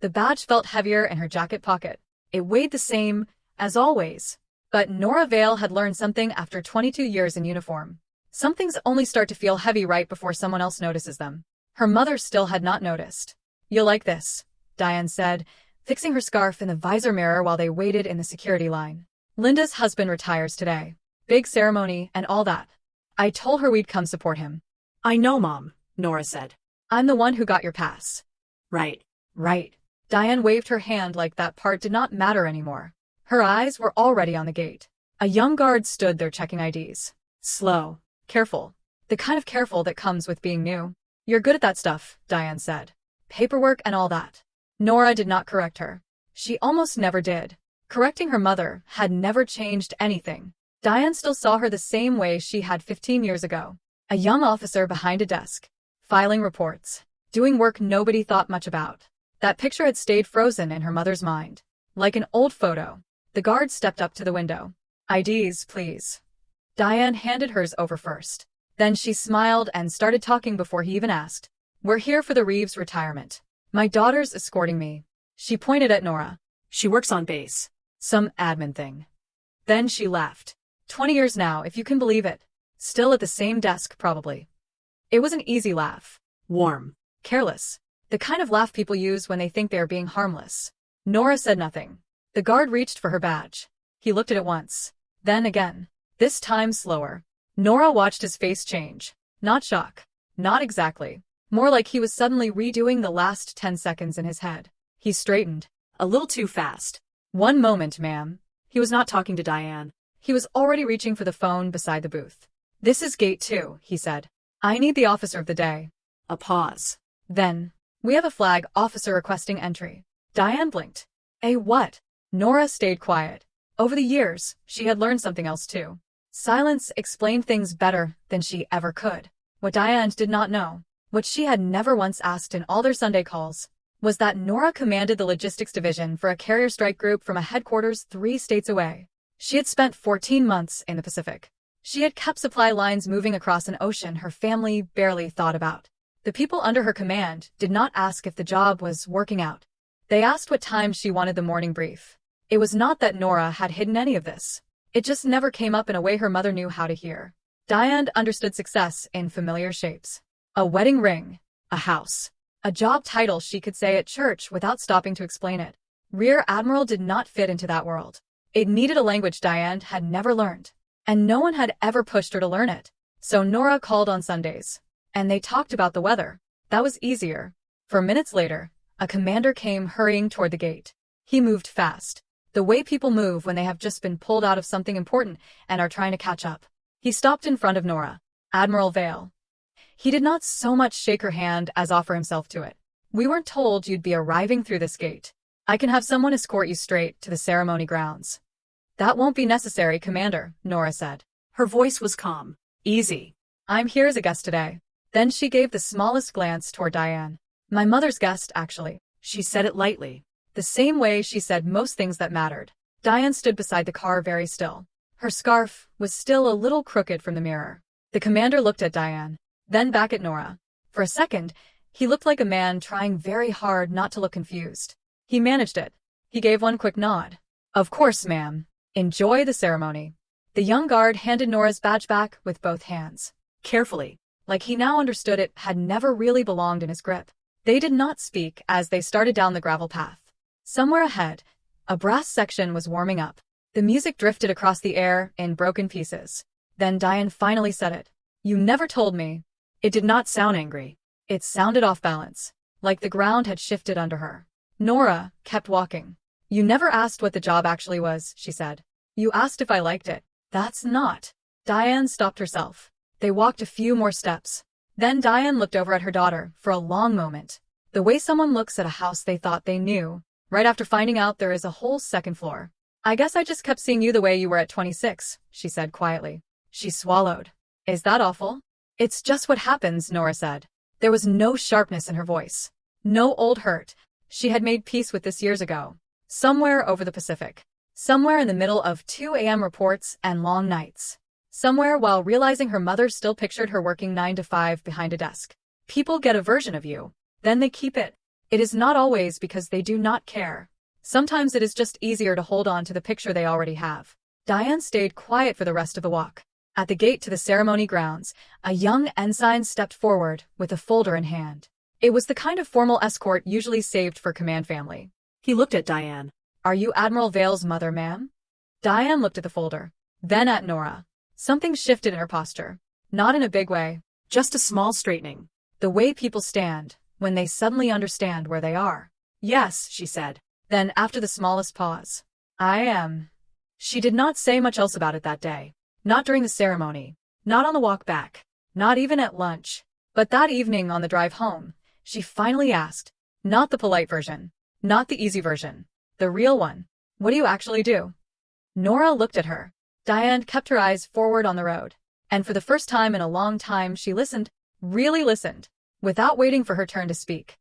The badge felt heavier in her jacket pocket. It weighed the same, as always. But Nora Vale had learned something after 22 years in uniform. Some things only start to feel heavy right before someone else notices them. Her mother still had not noticed. "You'll like this," Diane said, fixing her scarf in the visor mirror while they waited in the security line. "Linda's husband retires today. Big ceremony and all that. I told her we'd come support him." "I know, Mom," Nora said. "I'm the one who got your pass." "Right." "Right." Diane waved her hand like that part did not matter anymore. Her eyes were already on the gate. A young guard stood there checking IDs. Slow. Careful. The kind of careful that comes with being new. "You're good at that stuff," Diane said. "Paperwork and all that." Nora did not correct her. She almost never did. Correcting her mother had never changed anything. Diane still saw her the same way she had 15 years ago. A young officer behind a desk, filing reports, doing work nobody thought much about. That picture had stayed frozen in her mother's mind. Like an old photo. The guard stepped up to the window. "IDs, please." Diane handed hers over first. Then she smiled and started talking before he even asked. "We're here for the Reeves retirement. My daughter's escorting me." She pointed at Nora. "She works on base." "Some admin thing." Then she laughed. 20 years now, if you can believe it. Still at the same desk, probably. It was an easy laugh. Warm. Careless. The kind of laugh people use when they think they are being harmless. Nora said nothing. The guard reached for her badge. He looked at it once. Then again. This time slower. Nora watched his face change. Not shock. Not exactly. More like he was suddenly redoing the last 10 seconds in his head. He straightened. "A little too fast." "One moment, ma'am." He was not talking to Diane. He was already reaching for the phone beside the booth. "This is gate 2, he said. "I need the officer of the day." A pause. Then, "We have a flag officer requesting entry." Diane blinked. "A what?" Nora stayed quiet. Over the years, she had learned something else too. Silence explained things better than she ever could. What Diane did not know, what she had never once asked in all their Sunday calls, was that Nora commanded the logistics division for a carrier strike group from a headquarters 3 states away. She had spent 14 months in the Pacific. She had kept supply lines moving across an ocean her family barely thought about. The people under her command did not ask if the job was working out. They asked what time she wanted the morning brief. It was not that Nora had hidden any of this. It just never came up in a way her mother knew how to hear. Diane understood success in familiar shapes. A wedding ring. A house. A job title she could say at church without stopping to explain it. Rear Admiral did not fit into that world. It needed a language Diane had never learned. And no one had ever pushed her to learn it. So Nora called on Sundays. And they talked about the weather. That was easier. For minutes later, a commander came hurrying toward the gate. He moved fast. The way people move when they have just been pulled out of something important and are trying to catch up. He stopped in front of Nora. "Admiral Vale." He did not so much shake her hand as offer himself to it. "We weren't told you'd be arriving through this gate. I can have someone escort you straight to the ceremony grounds." "That won't be necessary, Commander," Nora said. Her voice was calm. "Easy. "I'm here as a guest today." Then she gave the smallest glance toward Diane. "My mother's guest, actually." She said it lightly. The same way she said most things that mattered. Diane stood beside the car very still. Her scarf was still a little crooked from the mirror. The commander looked at Diane, then back at Nora. For a second, he looked like a man trying very hard not to look confused. He managed it. He gave one quick nod. "Of course, ma'am. Enjoy the ceremony." The young guard handed Nora's badge back with both hands. Carefully, like he now understood it had never really belonged in his grip. They did not speak as they started down the gravel path. Somewhere ahead, a brass section was warming up. The music drifted across the air in broken pieces. Then Diane finally said it. "You never told me." It did not sound angry. It sounded off balance, like the ground had shifted under her. Nora kept walking. "You never asked what the job actually was," she said. "You asked if I liked it." "That's not." Diane stopped herself. They walked a few more steps. Then Diane looked over at her daughter for a long moment. The way someone looks at a house they thought they knew, right after finding out there is a whole second floor. "I guess I just kept seeing you the way you were at 26, she said quietly. She swallowed. "Is that awful?" "It's just what happens," Nora said. There was no sharpness in her voice. No old hurt. She had made peace with this years ago. Somewhere over the Pacific. Somewhere in the middle of 2 a.m. reports and long nights. Somewhere while realizing her mother still pictured her working 9 to 5 behind a desk. People get a version of you. Then they keep it. It is not always because they do not care. Sometimes it is just easier to hold on to the picture they already have. Diane stayed quiet for the rest of the walk. At the gate to the ceremony grounds, a young ensign stepped forward with a folder in hand. It was the kind of formal escort usually saved for command family. He looked at Diane. Are you Admiral Vale's mother, ma'am? Diane looked at the folder, then at Nora. Something shifted in her posture. Not in a big way. Just a small straightening. The way people stand when they suddenly understand where they are. Yes, she said. Then, after the smallest pause, I am. She did not say much else about it that day. Not during the ceremony. Not on the walk back. Not even at lunch. But that evening on the drive home, she finally asked. Not the polite version. Not the easy version. The real one. What do you actually do? Nora looked at her. Diane kept her eyes forward on the road. And for the first time in a long time she listened. Really listened. Without waiting for her turn to speak.